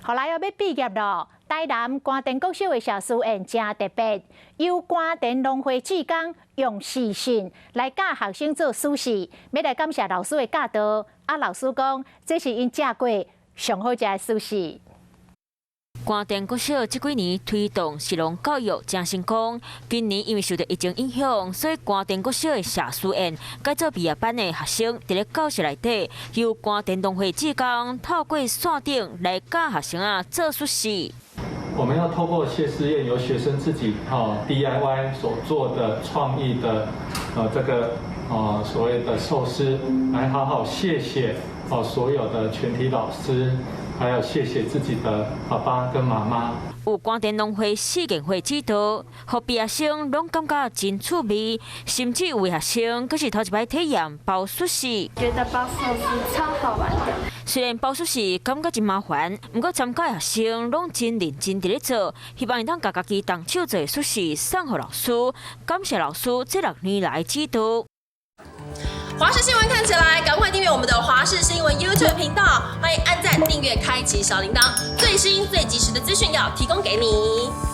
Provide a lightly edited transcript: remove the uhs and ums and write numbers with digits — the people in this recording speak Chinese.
后来要毕业咯。台南寒电国小的小师宴真特别，由寒电农会志工用视讯来教学生做数字，要来感谢老师的教导。老师讲，这是因食过上好食的数字。 寒电国小这几年推动实农教育真成功，今年因为受到疫情影响，所以寒电国小的社书宴改做毕业班的学生，伫咧教室内底由寒电农会志工透过线顶来教学生做数字。我们要透过谢师宴，由学生自己DIY 所做的创意的这个所谓的寿司，来好好谢谢所有的全体老师。 还要谢谢自己的爸爸跟妈妈。有寒电农会4件会指导，互毕业生拢感觉真趣味，甚至有位学生佫是头一摆体验包寿司。觉得包寿司超好玩的。虽然包寿司感觉真麻烦，不过参加的学生拢真认真伫咧做，希望会当家己动手做的寿司送给老师，感谢老师这6年来指导。 华视新闻看起来，赶快订阅我们的华视新闻 YouTube 频道，欢迎按赞、订阅、开启小铃铛，最新最及时的资讯要提供给你。